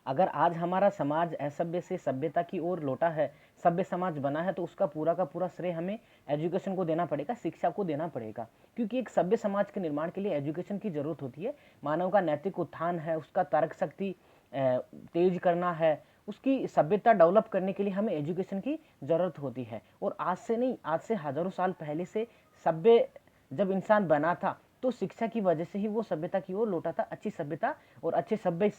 अगर आज हमारा समाज असभ्य से सभ्यता की ओर लौटा है, सभ्य समाज बना है, तो उसका पूरा का पूरा श्रेय हमें एजुकेशन को देना पड़ेगा, शिक्षा को देना पड़ेगा। क्योंकि एक सभ्य समाज के निर्माण के लिए एजुकेशन की जरूरत होती है। मानव का नैतिक उत्थान है, उसका तर्क शक्ति तेज करना है, उसकी सभ्यता डेवलप करने के लिए हमें एजुकेशन की जरूरत होती है। और आज से नहीं, आज से हजारों साल पहले से सभ्य जब इंसान बना था, तो शिक्षा की वजह से ही वो सभ्यता की ओर लौटा था। अच्छी सभ्यता और अच्छे सभ्य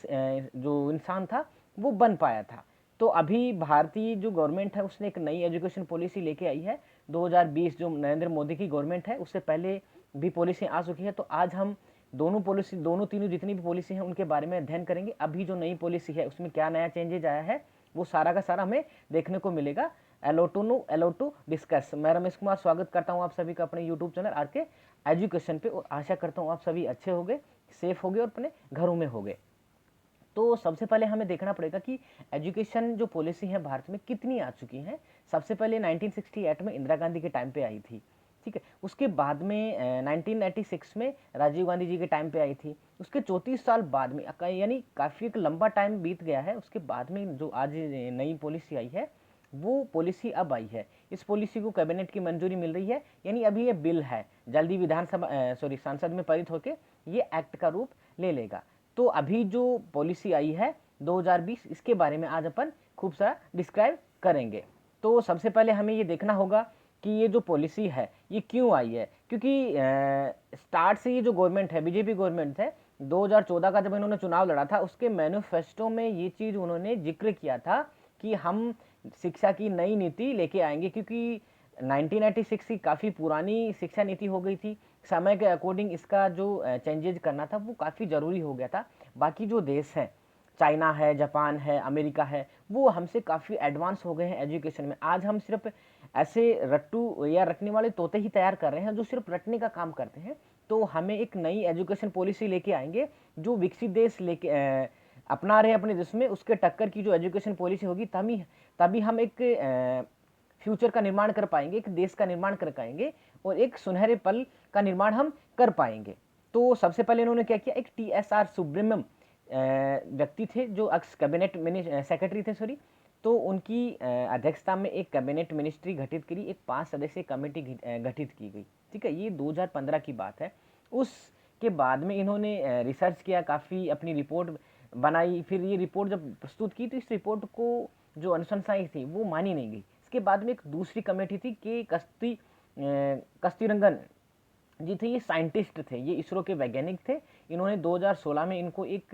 जो इंसान था वो बन पाया था। तो अभी भारतीय जो गवर्नमेंट है उसने एक नई एजुकेशन पॉलिसी लेके आई है 2020, जो नरेंद्र मोदी की गवर्नमेंट है। उससे पहले भी पॉलिसी आ चुकी है। तो आज हम दोनों तीनों जितनी भी पॉलिसी हैं उनके बारे में अध्ययन करेंगे। अभी जो नई पॉलिसी है उसमें क्या नया चेंजेज आया है वो सारा का सारा हमें देखने को मिलेगा। Allow to discuss. मैं रमेश कुमार स्वागत करता हूँ आप सभी का अपने यूट्यूब चैनल आर के एजुकेशन पे, और आशा करता हूँ आप सभी अच्छे होंगे, सेफ होंगे और अपने घरों में होंगे। तो सबसे पहले हमें देखना पड़ेगा कि एजुकेशन जो पॉलिसी है भारत में कितनी आ चुकी है। सबसे पहले 1968 में इंदिरा गांधी के टाइम पे आई थी, ठीक है। उसके बाद में 1986 में राजीव गांधी जी के टाइम पे आई थी। उसके 34 साल बाद में, यानी काफ़ी एक लंबा टाइम बीत गया है। उसके बाद में जो आज नई पॉलिसी आई है वो पॉलिसी अब आई है। इस पॉलिसी को कैबिनेट की मंजूरी मिल रही है, यानी अभी ये बिल है, जल्दी विधानसभा संसद में पारित होकर ये एक्ट का रूप ले लेगा। तो अभी जो पॉलिसी आई है 2020, इसके बारे में आज अपन खूब सारा डिस्क्राइब करेंगे। तो सबसे पहले हमें ये देखना होगा कि ये जो पॉलिसी है ये क्यों आई है। क्योंकि स्टार्ट से ये जो गवर्नमेंट है, बीजेपी गवर्नमेंट है, 2014 का जब इन्होंने चुनाव लड़ा था उसके मैनिफेस्टो में ये चीज़ उन्होंने जिक्र किया था कि हम शिक्षा की नई नीति लेके आएंगे। क्योंकि 1996 की काफ़ी पुरानी शिक्षा नीति हो गई थी। समय के अकॉर्डिंग इसका जो चेंजेज करना था वो काफ़ी ज़रूरी हो गया था। बाकी जो देश हैं, चाइना है, जापान है, अमेरिका है, वो हमसे काफ़ी एडवांस हो गए हैं एजुकेशन में। आज हम सिर्फ ऐसे रट्टू या रटने वाले तोते ही तैयार कर रहे हैं जो सिर्फ रटने का काम करते हैं। तो हमें एक नई एजुकेशन पॉलिसी लेके आएंगे जो विकसित देश लेके अपना रहे अपने देश में, उसके टक्कर की जो एजुकेशन पॉलिसी होगी, तभी तभी हम एक फ्यूचर का निर्माण कर पाएंगे, एक देश का निर्माण कर पाएंगे और एक सुनहरे पल का निर्माण हम कर पाएंगे। तो सबसे पहले इन्होंने क्या किया, एक TSR सुब्रमण्यम व्यक्ति थे जो एक्स कैबिनेट सेक्रेटरी थे, सॉरी। तो उनकी अध्यक्षता में एक कैबिनेट मिनिस्ट्री गठित करी, एक 5 सदस्यीय कमेटी गठित की गई, ठीक है। ये 2015 की बात है। उसके बाद में इन्होंने रिसर्च किया, काफ़ी अपनी रिपोर्ट बनाई। फिर ये रिपोर्ट जब प्रस्तुत की तो इस रिपोर्ट को जो अनुशंसाएं थी वो मानी नहीं गई। इसके बाद में एक दूसरी कमेटी थी कि कस्तूरंगन जी थे, ये साइंटिस्ट थे, ये इसरो के वैज्ञानिक थे। इन्होंने 2016 में इनको एक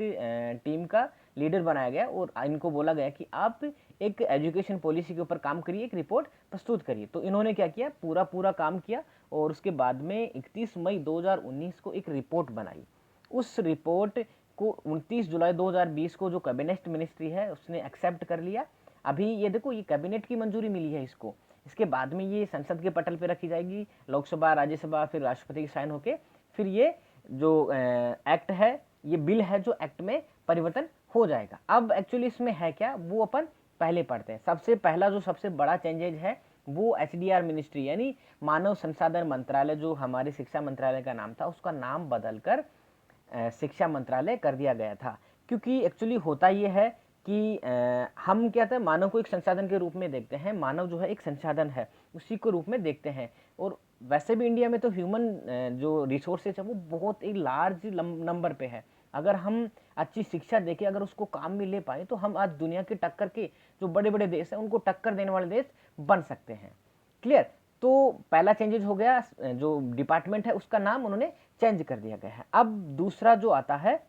टीम का लीडर बनाया गया और इनको बोला गया कि आप एक एजुकेशन पॉलिसी के ऊपर काम करिए, एक रिपोर्ट प्रस्तुत करिए। तो इन्होंने क्या किया, पूरा काम किया और उसके बाद में 31 मई 2019 को एक रिपोर्ट बनाई। उस रिपोर्ट को 29 जुलाई 2020 को जो कैबिनेट मिनिस्ट्री है उसने एक्सेप्ट कर लिया। अभी ये देखो, ये कैबिनेट की मंजूरी मिली है इसको। इसके बाद में ये संसद के पटल पे रखी जाएगी, लोकसभा, राज्यसभा, फिर राष्ट्रपति की साइन होके फिर ये जो एक्ट है, ये बिल है जो एक्ट में परिवर्तन हो जाएगा। अब एक्चुअली इसमें है क्या वो अपन पहले पढ़ते हैं। सबसे पहला जो सबसे बड़ा चेंजेज है वो HDR मिनिस्ट्री यानी मानव संसाधन मंत्रालय, जो हमारे शिक्षा मंत्रालय का नाम था, उसका नाम बदलकर शिक्षा मंत्रालय कर दिया गया था। क्योंकि एक्चुअली होता ये है कि हम क्या था, मानव को एक संसाधन के रूप में देखते हैं। मानव जो है एक संसाधन है, उसी को रूप में देखते हैं। और वैसे भी इंडिया में तो ह्यूमन जो रिसोर्सेज है वो बहुत ही लार्ज नंबर पे है। अगर हम अच्छी शिक्षा देके अगर उसको काम में ले पाए तो हम आज दुनिया की टक्कर के जो बड़े बड़े देश हैं उनको टक्कर देने वाले देश बन सकते हैं। क्लियर। तो पहला चेंजेज हो गया, जो डिपार्टमेंट है उसका नाम उन्होंने चेंज कर दिया गया है। अब दूसरा जो आता है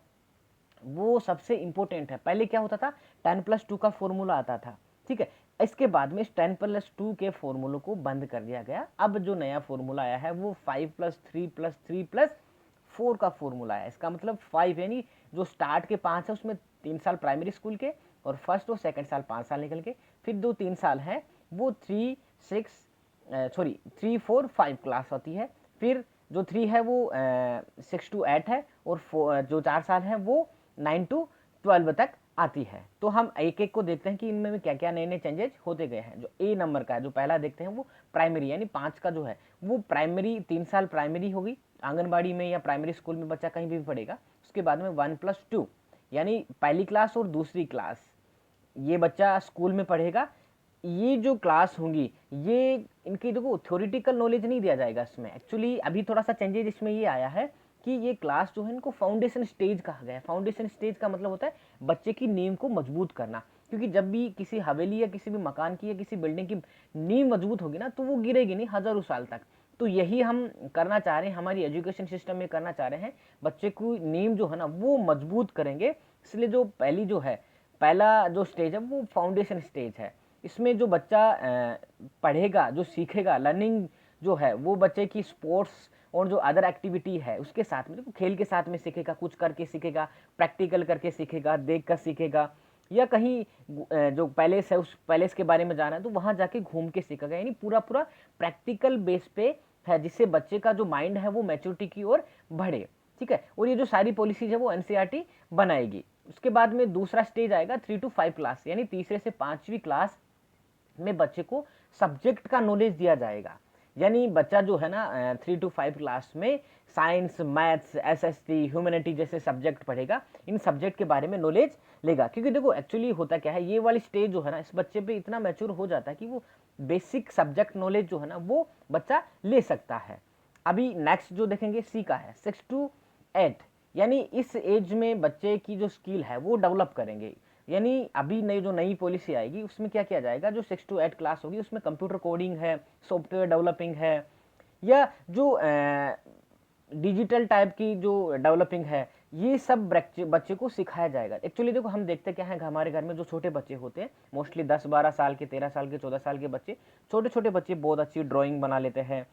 वो सबसे इंपॉर्टेंट है। पहले क्या होता था, 10+2 का फॉर्मूला आता था, ठीक है। इसके बाद में इस 10+2 के फॉर्मूलों को बंद कर दिया गया। अब जो नया फॉर्मूला आया है वो 5+3+3+4 का फॉर्मूला है। इसका मतलब 5 यानी जो स्टार्ट के 5 है उसमें 3 साल प्राइमरी स्कूल के और फर्स्ट और सेकंड साल 5 साल निकल के, फिर 2-3 साल हैं वो 3-4-5 क्लास होती है। फिर जो 3 है वो 6 to 8 है और जो 4 साल है वो 9 to 12 तक आती है। तो हम एक एक को देखते हैं कि इनमें क्या क्या नए नए चेंजेस होते गए हैं। जो A नंबर का है, जो पहला देखते हैं वो प्राइमरी यानी 5 का जो है वो प्राइमरी, 3 साल प्राइमरी होगी, आंगनबाड़ी में या प्राइमरी स्कूल में बच्चा कहीं भी पढ़ेगा। उसके बाद में 1+2 यानी पहली क्लास और दूसरी क्लास ये बच्चा स्कूल में पढ़ेगा। ये जो क्लास होंगी ये इनकी देखो थ्योरेटिकल नॉलेज नहीं दिया जाएगा इसमें। एक्चुअली अभी थोड़ा सा चेंजेज इसमें ये आया है कि ये क्लास जो है इनको फाउंडेशन स्टेज कहा गया है। फाउंडेशन स्टेज का मतलब होता है बच्चे की नींव को मजबूत करना, क्योंकि जब भी किसी हवेली या किसी भी मकान की या किसी बिल्डिंग की नींव मजबूत होगी ना तो वो गिरेगी नहीं हजारों साल तक। तो यही हम करना चाह रहे हैं, हमारी एजुकेशन सिस्टम में करना चाह रहे हैं, बच्चे को नींव जो है ना वो मजबूत करेंगे। इसलिए जो पहला जो स्टेज है वो फाउंडेशन स्टेज है। इसमें जो बच्चा पढ़ेगा, जो सीखेगा, लर्निंग जो है वो बच्चे की स्पोर्ट्स और जो अदर एक्टिविटी है उसके साथ में, देखो खेल के साथ में सीखेगा, कुछ करके सीखेगा, प्रैक्टिकल करके सीखेगा, देख कर सीखेगा, या कहीं जो पैलेस है उस पैलेस के बारे में जाना है तो वहां जाके घूम के सीखेगा। यानी पूरा पूरा प्रैक्टिकल बेस पे है, जिससे बच्चे का जो माइंड है वो मैच्योरिटी की ओर बढ़े। ठीक है, और ये जो सारी पॉलिसीज है वो एनसीईआरटी बनाएगी। उसके बाद में दूसरा स्टेज आएगा 3 to 5 क्लास, यानी तीसरे से पांचवी क्लास में बच्चे को सब्जेक्ट का नॉलेज दिया जाएगा। यानी बच्चा जो है ना 3 to 5 क्लास में साइंस, मैथ्स, एसएसटी, ह्यूमैनिटी जैसे सब्जेक्ट पढ़ेगा, इन सब्जेक्ट के बारे में नॉलेज लेगा। क्योंकि देखो एक्चुअली होता क्या है, ये वाली स्टेज जो है ना इस बच्चे पे इतना मैच्योर हो जाता है कि वो बेसिक सब्जेक्ट नॉलेज जो है ना वो बच्चा ले सकता है। अभी नेक्स्ट जो देखेंगे सी का है 6 to 8, यानी इस एज में बच्चे की जो स्किल है वो डेवलप करेंगे। यानी अभी नई पॉलिसी आएगी उसमें क्या किया जाएगा, जो 6 to 8 क्लास होगी उसमें कंप्यूटर कोडिंग है, सॉफ्टवेयर डेवलपिंग है, या जो डिजिटल टाइप की जो डेवलपिंग है, ये सब बच्चे को सिखाया जाएगा। एक्चुअली देखो हम देखते क्या है, हमारे घर में जो छोटे बच्चे होते हैं मोस्टली 10-12 साल के, 13 साल के, 14 साल के बच्चे, छोटे छोटे बच्चे बहुत अच्छी ड्राइंग बना लेते हैं।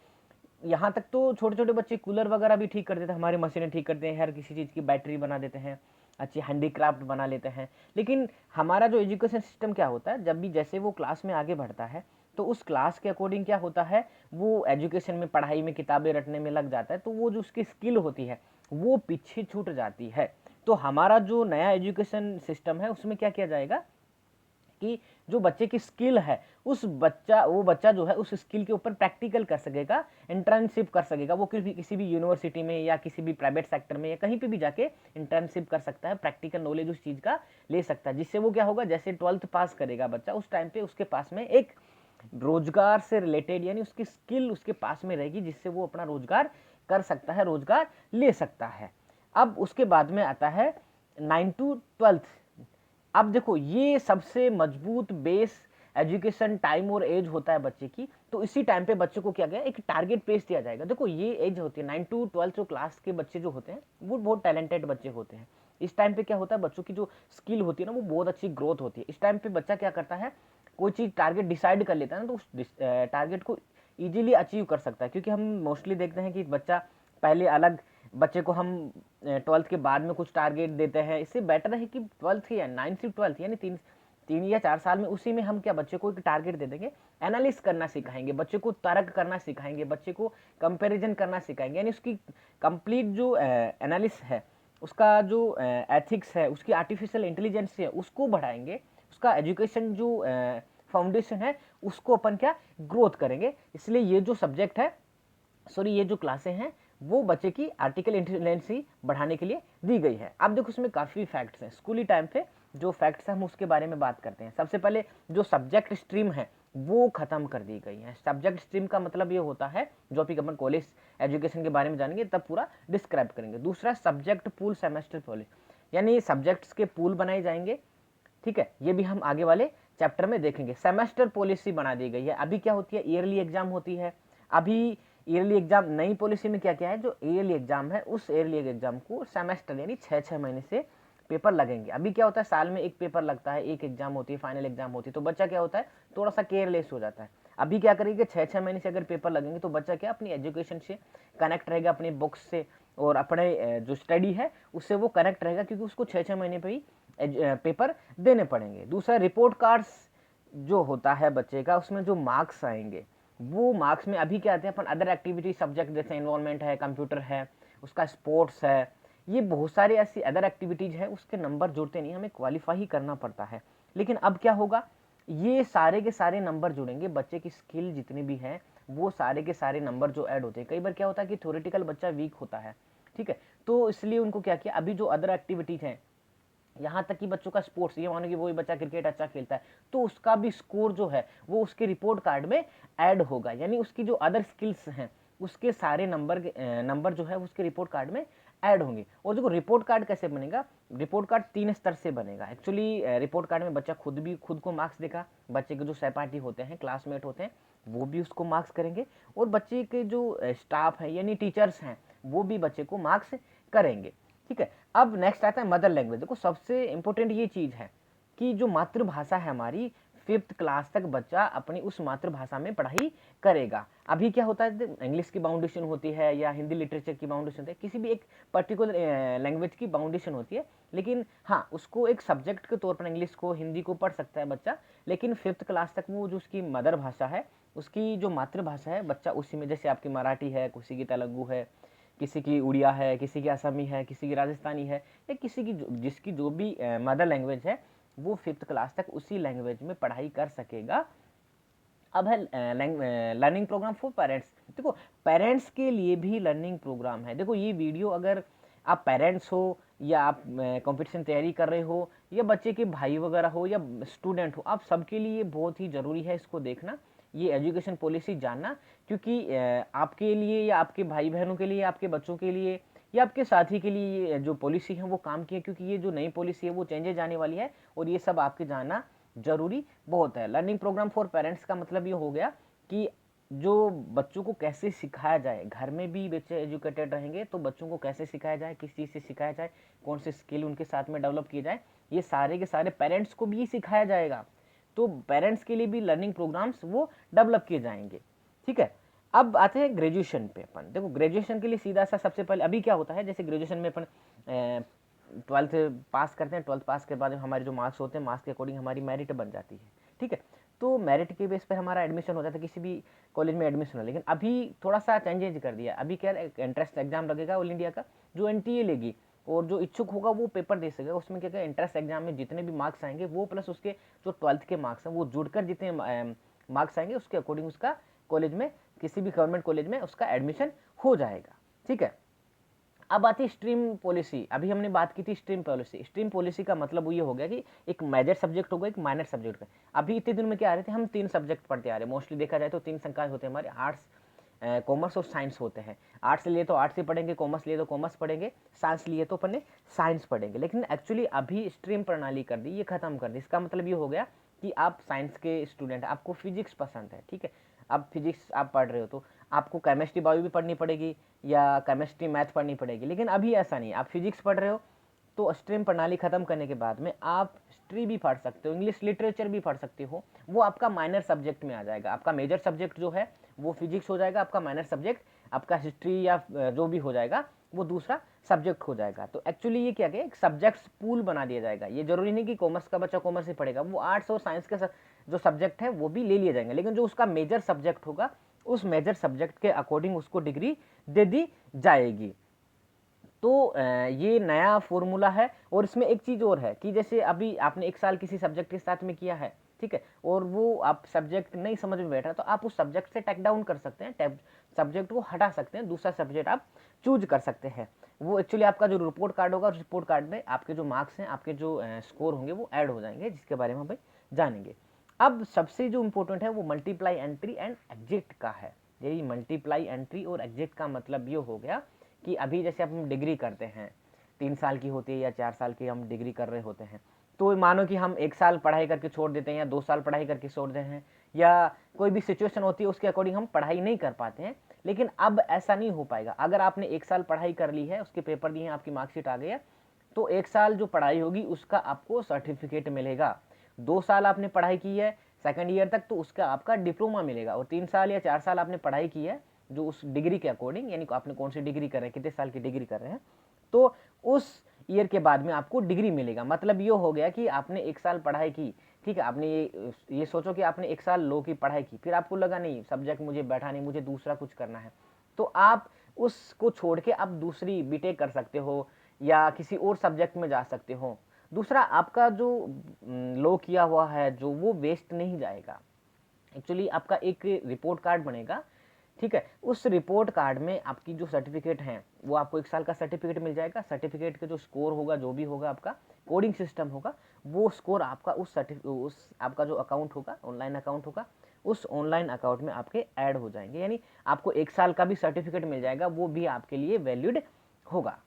यहाँ तक तो छोटे छोटे बच्चे कूलर वगैरह भी ठीक कर देते हैं, हमारी मशीनें ठीक करते हैं, हर किसी चीज़ की बैटरी बना देते हैं, अच्छी हैंडीक्राफ्ट बना लेते हैं। लेकिन हमारा जो एजुकेशन सिस्टम क्या होता है, जब भी जैसे वो क्लास में आगे बढ़ता है तो उस क्लास के अकॉर्डिंग क्या होता है, वो एजुकेशन में, पढ़ाई में, किताबें रटने में लग जाता है, तो वो जो उसकी स्किल होती है वो पीछे छूट जाती है। तो हमारा जो नया एजुकेशन सिस्टम है उसमें क्या किया जाएगा कि जो बच्चे की स्किल है वो बच्चा जो है उस स्किल के ऊपर प्रैक्टिकल कर सकेगा, इंटर्नशिप कर सकेगा। वो किसी भी यूनिवर्सिटी में या किसी भी प्राइवेट सेक्टर में या कहीं पे भी जाके इंटर्नशिप कर सकता है, प्रैक्टिकल नॉलेज उस चीज़ का ले सकता है, जिससे वो क्या होगा, जैसे 12th पास करेगा बच्चा उस टाइम पे उसके पास में एक रोजगार से रिलेटेड यानी उसकी स्किल उसके पास में रहेगी, जिससे वो अपना रोजगार कर सकता है, रोजगार ले सकता है। अब उसके बाद में आता है 9 to 12। अब देखो ये सबसे मजबूत बेस एजुकेशन टाइम और एज होता है बच्चे की। तो इसी टाइम पे बच्चे को क्या गया, एक टारगेट पेश दिया जाएगा। देखो ये एज होती है 9 to 12 जो क्लास के बच्चे जो होते हैं वो बहुत टैलेंटेड बच्चे होते हैं। इस टाइम पे क्या होता है, बच्चों की जो स्किल होती है ना वो बहुत अच्छी ग्रोथ होती है। इस टाइम पे बच्चा क्या करता है, कोई चीज़ टारगेट डिसाइड कर लेता है ना तो उस टारगेट को इजीली अचीव कर सकता है। क्योंकि हम मोस्टली देखते हैं कि बच्चा पहले अलग, बच्चे को हम 12th के बाद में कुछ टारगेट देते हैं। इससे बेटर है कि 12th या 9 से 12th यानी 3 या 4 साल में उसी में हम क्या बच्चे को एक टारगेट दे देंगे, एनालिस करना सिखाएंगे, बच्चे को तर्क करना सिखाएंगे, बच्चे को कंपैरिजन करना सिखाएंगे। यानी उसकी कंप्लीट जो एनालिस है, उसका जो एथिक्स है, उसकी आर्टिफिशियल इंटेलिजेंस है उसको बढ़ाएंगे, उसका एजुकेशन जो फाउंडेशन है उसको अपन क्या ग्रोथ करेंगे। इसलिए ये जो सब्जेक्ट है, सॉरी ये जो क्लासें हैं वो बच्चे की आर्टिकल इंटेलिजेंसी बढ़ाने के लिए दी गई है। अब देखो उसमें काफ़ी फैक्ट्स हैं, स्कूली टाइम पे जो फैक्ट्स हैं हम उसके बारे में बात करते हैं। सबसे पहले जो सब्जेक्ट स्ट्रीम है वो खत्म कर दी गई है। सब्जेक्ट स्ट्रीम का मतलब ये होता है, जो अभी अपन कॉलेज एजुकेशन के बारे में जानेंगे तब पूरा डिस्क्राइब करेंगे। दूसरा सब्जेक्ट पूल सेमेस्टर पॉलिसी, यानी सब्जेक्ट्स के पूल बनाए जाएंगे। ठीक है, ये भी हम आगे वाले चैप्टर में देखेंगे। सेमेस्टर पॉलिसी बना दी गई है। अभी क्या होती है, ईयरली एग्जाम होती है। अभी ईयरली एग्जाम, नई पॉलिसी में क्या क्या है, जो ईयरली एग्जाम है उस ईयरली एग्जाम को सेमेस्टर यानी 6-6 महीने से पेपर लगेंगे। अभी क्या होता है, साल में एक पेपर लगता है, एक एग्जाम होती है, फाइनल एग्जाम होती है, तो बच्चा क्या होता है थोड़ा सा केयरलेस हो जाता है। अभी क्या करेंगे, 6-6 महीने से अगर पेपर लगेंगे तो बच्चा क्या अपनी एजुकेशन से कनेक्ट रहेगा, अपनी बुक्स से और अपने जो स्टडी है उससे वो कनेक्ट रहेगा, क्योंकि उसको 6-6 महीने पे ही पेपर देने पड़ेंगे। दूसरा रिपोर्ट कार्ड्स जो होता है बच्चे का, उसमें जो मार्क्स आएंगे वो मार्क्स में अभी क्या आते हैं अपन अदर एक्टिविटी सब्जेक्ट, जैसे इन्वायरमेंट है, कंप्यूटर है, उसका स्पोर्ट्स है, ये बहुत सारी ऐसी अदर एक्टिविटीज़ है, उसके नंबर जुड़ते नहीं, हमें क्वालिफाई ही करना पड़ता है। लेकिन अब क्या होगा, ये सारे के सारे नंबर जुड़ेंगे, बच्चे की स्किल जितनी भी हैं वो सारे के सारे नंबर जो ऐड होते हैं। कई बार क्या होता है कि थ्योरेटिकल बच्चा वीक होता है, ठीक है, तो इसलिए उनको क्या किया, अभी जो अदर एक्टिविटीज़ हैं यहाँ तक कि बच्चों का स्पोर्ट्स, ये मानो कि वही बच्चा क्रिकेट अच्छा खेलता है तो उसका भी स्कोर जो है वो उसके रिपोर्ट कार्ड में ऐड होगा, यानी उसकी जो अदर स्किल्स हैं उसके सारे नंबर जो है उसके रिपोर्ट कार्ड में ऐड होंगे। और देखो रिपोर्ट कार्ड कैसे बनेगा, रिपोर्ट कार्ड 3 स्तर से बनेगा। एक्चुअली रिपोर्ट कार्ड में बच्चा खुद को मार्क्स देगा, बच्चे के जो सहपाठी होते हैं, क्लासमेट होते हैं, वो भी उसको मार्क्स करेंगे, और बच्चे के जो स्टाफ है यानी टीचर्स हैं वो भी बच्चे को मार्क्स करेंगे। ठीक है, अब नेक्स्ट आता है मदर लैंग्वेज। देखो सबसे इंपॉर्टेंट ये चीज़ है कि जो मातृभाषा है हमारी, 5th क्लास तक बच्चा अपनी उस मातृभाषा में पढ़ाई करेगा। अभी क्या होता है, इंग्लिश की बाउंडेशन होती है या हिंदी लिटरेचर की बाउंडेशन होती है, किसी भी एक पर्टिकुलर लैंग्वेज की बाउंडेशन होती है, लेकिन हाँ उसको एक सब्जेक्ट के तौर पर इंग्लिश को, हिंदी को पढ़ सकता है बच्चा, लेकिन 5th क्लास तक वो जो उसकी मदर भाषा है, उसकी जो मातृभाषा है, बच्चा उसी में, जैसे आपकी मराठी है, किसी की तेलुगु है, किसी की उड़िया है, किसी की असमी है, किसी की राजस्थानी है, या किसी की जिसकी जो भी मदर लैंग्वेज है वो 5th क्लास तक उसी लैंग्वेज में पढ़ाई कर सकेगा। अब है लर्निंग प्रोग्राम फॉर पेरेंट्स। देखो पेरेंट्स के लिए भी लर्निंग प्रोग्राम है। देखो ये वीडियो अगर आप पेरेंट्स हो या आप कंपटीशन तैयारी कर रहे हो या बच्चे के भाई वगैरह हो या स्टूडेंट हो, आप सबके लिए बहुत ही ज़रूरी है इसको देखना, ये एजुकेशन पॉलिसी जानना, क्योंकि आपके लिए या आपके भाई बहनों के लिए, आपके बच्चों के लिए या आपके साथी के लिए ये जो पॉलिसी है वो काम की है, क्योंकि ये जो नई पॉलिसी है वो चेंजेस आने वाली है और ये सब आपके जानना जरूरी बहुत है। लर्निंग प्रोग्राम फॉर पेरेंट्स का मतलब ये हो गया कि जो बच्चों को कैसे सिखाया जाए, घर में भी बच्चे एजुकेटेड रहेंगे तो बच्चों को कैसे सिखाया जाए, किस चीज़ से सिखाया जाए, कौन से स्किल उनके साथ में डेवलप किए जाए, ये सारे के सारे पेरेंट्स को भी सिखाया जाएगा। तो पेरेंट्स के लिए भी लर्निंग प्रोग्राम्स वो डेवलप किए जाएंगे। ठीक है, अब आते हैं ग्रेजुएशन पे। अपन देखो ग्रेजुएशन के लिए सीधा सा सबसे पहले अभी क्या होता है, जैसे ग्रेजुएशन में अपन 12th पास करते हैं, 12th पास के बाद हमारे जो मार्क्स होते हैं, मार्क्स के अकॉर्डिंग हमारी मेरिट बन जाती है। ठीक है, तो मेरिट के बेस पर हमारा एडमिशन हो जाता है, किसी भी कॉलेज में एडमिशन हो। लेकिन अभी थोड़ा सा चेंजेज कर दिया, अभी क्या एंट्रेंस एग्जाम लगेगा ऑल इंडिया का, जो एनटीए लेगी और जो इच्छुक होगा वो पेपर दे सकेगा। उसमें क्या क्या एंट्रेंस एग्जाम में जितने भी मार्क्स आएंगे वो प्लस उसके जो 12th के मार्क्स हैं वो जुड़कर जितने मार्क्स आएंगे उसके अकॉर्डिंग उसका कॉलेज में, किसी भी गवर्नमेंट कॉलेज में उसका एडमिशन हो जाएगा। ठीक है, अब आती है स्ट्रीम पॉलिसी। अभी हमने बात की थी स्ट्रीम पॉलिसी। स्ट्रीम पॉलिसी का मतलब ये हो गया कि एक मेजर सब्जेक्ट होगा, एक माइनर सब्जेक्ट का। अभी इतने दिन में क्या आ रहे थे, हम 3 सब्जेक्ट पढ़ते आ रहे हैं। मोस्टली देखा जाए तो 3 संकाय होते हैं हमारे, आर्ट्स, कॉमर्स और साइंस होते हैं। आर्ट्स लिए तो आर्ट्स ही पढ़ेंगे, कॉमर्स लिए तो कॉमर्स पढ़ेंगे, साइंस लिए तो अपन साइंस पढ़ेंगे। लेकिन एक्चुअली अभी स्ट्रीम प्रणाली कर दी, ये खत्म कर दी। इसका मतलब ये हो गया कि आप साइंस के स्टूडेंट, आपको फिजिक्स पसंद है, ठीक है, अब फिजिक्स आप पढ़ रहे हो तो आपको केमिस्ट्री बायो भी पढ़नी पड़ेगी या केमिस्ट्री मैथ पढ़नी पड़ेगी। लेकिन अभी ऐसा नहीं, आप फिजिक्स पढ़ रहे हो तो स्ट्रीम प्रणाली खत्म करने के बाद में आप हिस्ट्री भी पढ़ सकते हो, इंग्लिश लिटरेचर भी पढ़ सकते हो, वो आपका माइनर सब्जेक्ट में आ जाएगा। आपका मेजर सब्जेक्ट जो है वो फिजिक्स हो जाएगा, आपका माइनर सब्जेक्ट आपका हिस्ट्री या जो भी हो जाएगा वो दूसरा सब्जेक्ट हो जाएगा। तो एक्चुअली ये क्या गया, एक सब्जेक्ट्स पूल बना दिया जाएगा। ये जरूरी नहीं कि कॉमर्स का बच्चा कॉमर्स ही पढ़ेगा, वो आर्ट्स और साइंस के जो सब्जेक्ट है वो भी ले लिए जाएंगे, लेकिन जो उसका मेजर सब्जेक्ट होगा उस मेजर सब्जेक्ट के अकॉर्डिंग उसको डिग्री दे दी जाएगी। तो ये नया फॉर्मूला है। और इसमें एक चीज़ और है कि जैसे अभी आपने 1 साल किसी सब्जेक्ट के साथ में किया है, ठीक है, और वो आप सब्जेक्ट नहीं समझ में बैठ रहा, तो आप उस सब्जेक्ट से टेक डाउन कर सकते हैं, सब्जेक्ट को हटा सकते हैं, दूसरा सब्जेक्ट आप चूज कर सकते हैं। वो एक्चुअली आपका जो रिपोर्ट कार्ड होगा, रिपोर्ट कार्ड में आपके जो मार्क्स हैं, आपके जो स्कोर होंगे वो ऐड हो जाएंगे, जिसके बारे में हम भाई जानेंगे। अब सबसे जो इम्पोर्टेंट है वो मल्टीप्लाई एंट्री एंड एग्जिट का है। यही मल्टीप्लाई एंट्री और एग्जिट का मतलब ये हो गया कि अभी जैसे हम डिग्री करते हैं, 3 साल की होती है या 4 साल की हम डिग्री कर रहे होते हैं, तो मानो कि हम 1 साल पढ़ाई करके छोड़ देते हैं या 2 साल पढ़ाई करके छोड़ देते हैं, या कोई भी सिचुएशन होती है उसके अकॉर्डिंग हम पढ़ाई नहीं कर पाते हैं। लेकिन अब ऐसा नहीं हो पाएगा। अगर आपने 1 साल पढ़ाई कर ली है, उसके पेपर दिए हैं, आपकी मार्कशीट आ गई है, तो 1 साल जो पढ़ाई होगी उसका आपको सर्टिफिकेट मिलेगा। 2 साल आपने पढ़ाई की है सेकंड ईयर तक, तो उसका आपका डिप्लोमा मिलेगा। और 3 साल या 4 साल आपने पढ़ाई की है जो उस डिग्री के अकॉर्डिंग, यानी आपने कौन सी डिग्री कर रहे हैं, कितने साल की डिग्री कर रहे हैं, तो उस ईयर के बाद में आपको डिग्री मिलेगा। मतलब ये हो गया कि आपने 1 साल पढ़ाई की, ठीक है, आपने ये सोचो कि आपने 1 साल लॉ की पढ़ाई की, फिर आपको लगा नहीं सब्जेक्ट मुझे बैठा नहीं, मुझे दूसरा कुछ करना है, तो आप उसको छोड़ के आप दूसरी बीटेक कर सकते हो या किसी और सब्जेक्ट में जा सकते हो। दूसरा, आपका जो लॉ किया हुआ है जो वो वेस्ट नहीं जाएगा। एक्चुअली आपका एक रिपोर्ट कार्ड बनेगा, ठीक है। उस रिपोर्ट कार्ड में आपकी जो सर्टिफिकेट हैं वो आपको 1 साल का सर्टिफिकेट मिल जाएगा। सर्टिफिकेट का जो स्कोर होगा, जो भी होगा आपका कोडिंग सिस्टम होगा, वो स्कोर आपका उस आपका जो अकाउंट होगा, ऑनलाइन अकाउंट होगा, उस ऑनलाइन अकाउंट में आपके ऐड हो जाएंगे। यानी आपको 1 साल का भी सर्टिफिकेट मिल जाएगा, वो भी आपके लिए वैलिड होगा।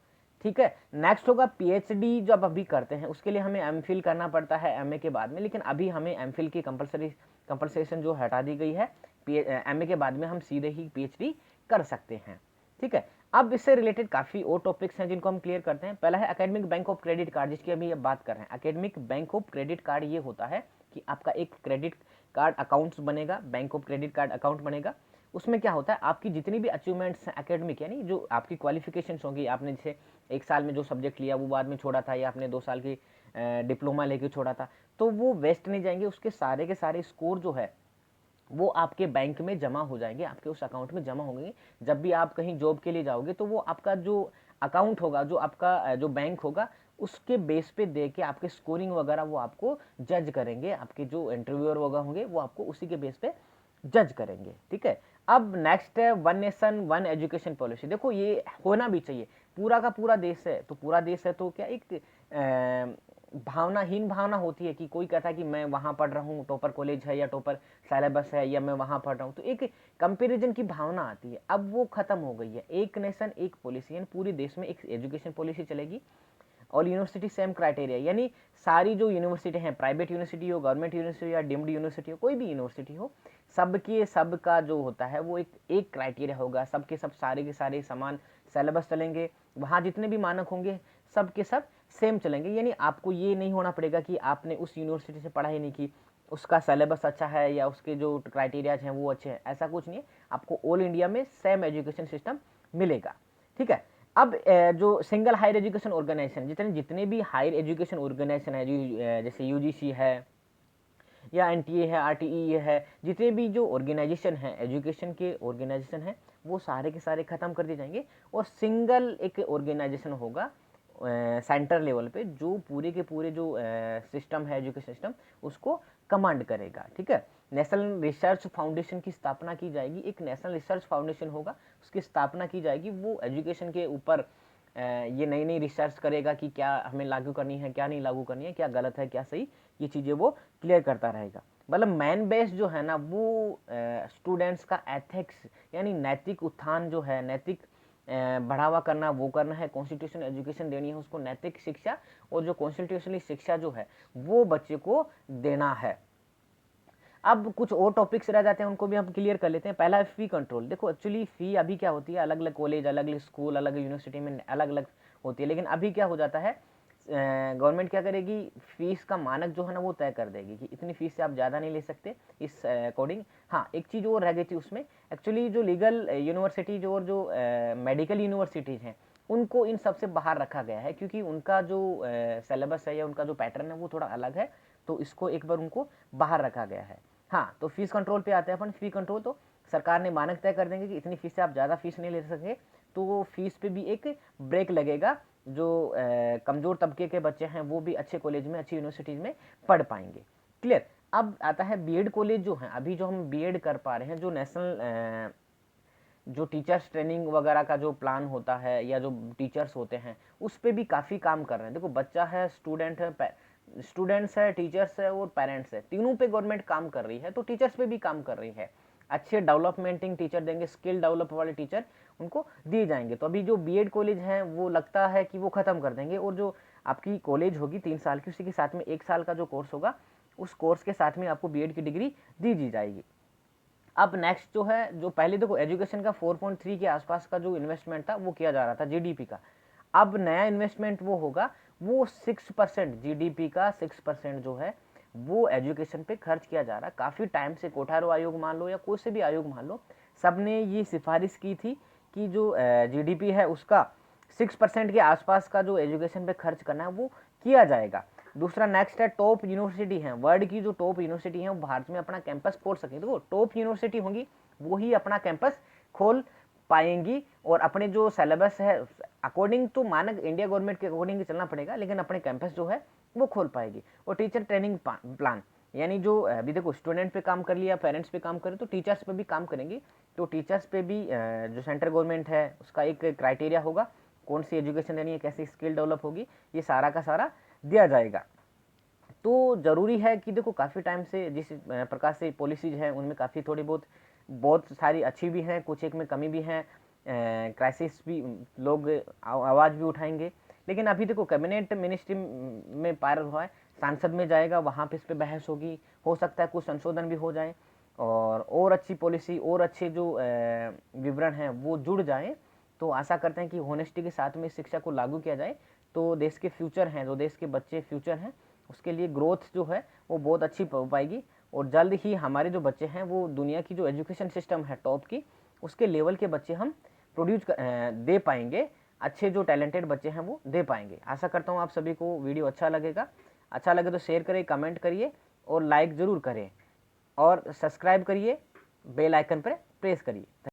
ठीक है। नेक्स्ट होगा पीएचडी। जो आप अभी करते हैं उसके लिए हमें एमफिल करना पड़ता है एमए के बाद में, लेकिन अभी हमें एमफिल की कंपलसेशन जो हटा दी गई है। एमए के बाद में हम सीधे ही पीएचडी कर सकते हैं। ठीक है। अब इससे रिलेटेड काफ़ी और टॉपिक्स हैं जिनको हम क्लियर करते हैं। पहला है academic bank of credit card, जिसकी अभी अब बात कर रहे हैं। Academic bank of credit card ये होता है कि आपका एक क्रेडिट कार्ड अकाउंट्स बनेगा, bank of credit card account बनेगा। उसमें क्या होता है, आपकी जितनी भी अचीवमेंट्स हैं एकेडमिक, यानी जो आपकी क्वालिफिकेशंस होंगी, आपने जैसे 1 साल में जो सब्जेक्ट लिया वो बाद में छोड़ा था, या आपने 2 साल की डिप्लोमा लेके छोड़ा था, तो वो वेस्ट नहीं जाएंगे। उसके सारे के सारे स्कोर जो है वो आपके बैंक में जमा हो जाएंगे, आपके उस अकाउंट में जमा होंगे। जब भी आप कहीं जॉब के लिए जाओगे तो वो आपका जो अकाउंट होगा, जो आपका जो बैंक होगा, उसके बेस पे दे के आपके स्कोरिंग वगैरह वो आपको जज करेंगे। आपके जो इंटरव्यूअर वगैरह होंगे वो आपको उसी के बेस पे जज करेंगे। ठीक है। अब नेक्स्ट है one nation one education policy. देखो ये होना भी चाहिए। पूरा का पूरा देश है तो पूरा देश है तो क्या एक भावनाहीन भावना होती है कि कोई कहता है कि मैं वहाँ पढ़ रहा हूँ, टॉपर कॉलेज है या टॉपर सिलेबस है, या मैं वहाँ पढ़ रहा हूँ, तो एक कंपैरिजन की भावना आती है। अब वो खत्म हो गई है। एक नेशन एक पॉलिसी, यानी पूरे देश में एक एजुकेशन पॉलिसी चलेगी। ऑल यूनिवर्सिटी सेम क्राइटेरिया, यानी सारी जो यूनिवर्सिटी हैं, प्राइवेट यूनिवर्सिटी हो, गवर्नमेंट यूनिवर्सिटी या डीम्ड यूनिवर्सिटी हो, कोई भी यूनिवर्सिटी हो, सबके सब का जो होता है वो एक क्राइटेरिया होगा। सबके सब सारे के सारे समान सिलेबस चलेंगे। वहाँ जितने भी मानक होंगे सब के सब सेम चलेंगे। यानी आपको ये नहीं होना पड़ेगा कि आपने उस यूनिवर्सिटी से पढ़ाई नहीं की, उसका सिलेबस अच्छा है या उसके जो क्राइटेरियाज हैं वो अच्छे हैं, ऐसा कुछ नहीं है। आपको ऑल इंडिया में सेम एजुकेशन सिस्टम मिलेगा। ठीक है। अब जो सिंगल हायर एजुकेशन ऑर्गेनाइजेशन, जितने भी हायर एजुकेशन ऑर्गेनाइजेशन है, जो जैसे यूजीसी है या एनटीए है, आरटीई है, जितने भी जो ऑर्गेनाइजेशन है, एजुकेशन के ऑर्गेनाइजेशन है, वो सारे के सारे खत्म कर दिए जाएंगे और सिंगल एक ऑर्गेनाइजेशन होगा सेंटर लेवल पे, जो पूरे के पूरे जो सिस्टम है, एजुकेशन सिस्टम, उसको कमांड करेगा। ठीक है। नेशनल रिसर्च फाउंडेशन की स्थापना की जाएगी। एक नेशनल रिसर्च फाउंडेशन होगा, उसकी स्थापना की जाएगी। वो एजुकेशन के ऊपर ये नई नई रिसर्च करेगा कि क्या हमें लागू करनी है, क्या नहीं लागू करनी है, क्या गलत है, क्या सही, ये चीज़ें वो क्लियर करता रहेगा। मतलब मैन बेस जो है ना, वो स्टूडेंट्स का एथिक्स, यानी नैतिक उत्थान जो है, नैतिक बढ़ावा करना, वो करना है। कॉन्स्टिट्यूशन एजुकेशन देनी है उसको, नैतिक शिक्षा, और जो कॉन्स्टिट्यूशनली शिक्षा जो है वो बच्चे को देना है। अब कुछ और टॉपिक्स रह जाते हैं, उनको भी हम क्लियर कर लेते हैं। पहला है फी कंट्रोल। देखो एक्चुअली फी अभी क्या होती है, अलग अलग कॉलेज, अलग अलग स्कूल, अलग यूनिवर्सिटी में अलग अलग होती है, लेकिन अभी क्या हो जाता है, गवर्नमेंट क्या करेगी, फीस का मानक जो है ना वो तय कर देगी कि इतनी फीस से आप ज़्यादा नहीं ले सकते इस अकॉर्डिंग। हाँ, एक चीज़ और रह गई थी उसमें, एक्चुअली जो लीगल यूनिवर्सिटीज और जो मेडिकल यूनिवर्सिटीज़ हैं, उनको इन सब से बाहर रखा गया है, क्योंकि उनका जो सिलेबस है या उनका जो पैटर्न है वो थोड़ा अलग है, तो इसको एक बार उनको बाहर रखा गया है। हाँ, तो फीस कंट्रोल पे आते हैं अपन। फी कंट्रोल तो सरकार ने मानक तय कर देंगे कि इतनी फीस से आप ज़्यादा फीस नहीं ले सकेंगे, तो वो फीस पे भी एक ब्रेक लगेगा। जो कमज़ोर तबके के बच्चे हैं वो भी अच्छे कॉलेज में, अच्छी यूनिवर्सिटीज़ में पढ़ पाएंगे। क्लियर। अब आता है बीएड कॉलेज जो हैं, अभी जो हम बीएड कर पा रहे हैं, जो नेशनल जो टीचर्स ट्रेनिंग वगैरह का जो प्लान होता है, या जो टीचर्स होते हैं, उस पर भी काफ़ी काम कर रहे हैं। देखो बच्चा है, स्टूडेंट्स है, टीचर्स है और पेरेंट्स है, तीनों पे गवर्नमेंट काम कर रही है, तो टीचर्स पे भी काम कर रही है। अच्छे डेवलपमेंटिंग टीचर देंगे, स्किल डेवलप वाले टीचर उनको दिए जाएंगे। तो अभी जो बीएड कॉलेज हैं वो लगता है कि वो ख़त्म कर देंगे, और जो आपकी कॉलेज होगी 3 साल की, उसी के साथ में 1 साल का जो कोर्स होगा, उस कोर्स के साथ में आपको बीएड की डिग्री दी जाएगी। अब नेक्स्ट जो है, जो पहले देखो एजुकेशन का 4.3 के आसपास का जो इन्वेस्टमेंट था वो किया जा रहा था जीडीपी का, अब नया इन्वेस्टमेंट वो होगा, वो 6%, जीडीपी का 6% जो है वो एजुकेशन पे खर्च किया जा रहा है। काफ़ी टाइम से कोठारो आयोग मान लो या कोई से भी आयोग मान लो, सब ने ये सिफारिश की थी कि जो जीडीपी है उसका 6% के आसपास का जो एजुकेशन पे खर्च करना है वो किया जाएगा। दूसरा नेक्स्ट है टॉप यूनिवर्सिटी है, वर्ल्ड की जो टॉप यूनिवर्सिटी है वो भारत में अपना कैंपस खोल सकें। देखो टॉप यूनिवर्सिटी होंगी वो ही अपना कैंपस खोल पाएंगी, और अपने जो सिलेबस है अकॉर्डिंग तो मानक इंडिया गवर्नमेंट के अकॉर्डिंग चलना पड़ेगा, लेकिन अपने कैंपस जो है वो खोल पाएगी। और टीचर ट्रेनिंग प्लान, यानी जो अभी देखो स्टूडेंट पे काम कर लिया, पेरेंट्स पे काम करें, तो टीचर्स पे भी काम करेंगे। तो टीचर्स पे भी जो सेंट्रल गवर्नमेंट है उसका एक क्राइटेरिया होगा, कौन सी एजुकेशन देनी है, कैसी स्किल डेवलप होगी, ये सारा का सारा दिया जाएगा। तो ज़रूरी है कि देखो काफ़ी टाइम से जिस प्रकार से पॉलिसीज़ हैं उनमें काफ़ी थोड़ी बहुत सारी अच्छी भी हैं, कुछ एक में कमी भी हैं, क्राइसिस भी लोग आवाज़ भी उठाएंगे। लेकिन अभी देखो कैबिनेट मिनिस्ट्री में पार हुआ है, सांसद में जाएगा, वहाँ पे इस पर बहस होगी, हो सकता है कुछ संशोधन भी हो जाए और अच्छी पॉलिसी और अच्छे जो विवरण हैं वो जुड़ जाएँ। तो आशा करते हैं कि होनेस्टी के साथ में इस शिक्षा को लागू किया जाए, तो देश के फ्यूचर हैं, जो देश के बच्चे फ्यूचर हैं, उसके लिए ग्रोथ जो है वो बहुत अच्छी हो पाएगी। और जल्द ही हमारे जो बच्चे हैं वो दुनिया की जो एजुकेशन सिस्टम है टॉप की, उसके लेवल के बच्चे हम दे पाएंगे, अच्छे जो टैलेंटेड बच्चे हैं वो दे पाएंगे। आशा करता हूँ आप सभी को वीडियो अच्छा लगेगा। अच्छा लगे तो शेयर करें, कमेंट करिए और लाइक ज़रूर करें और सब्सक्राइब करिए, बेल आइकन पर प्रेस करिए।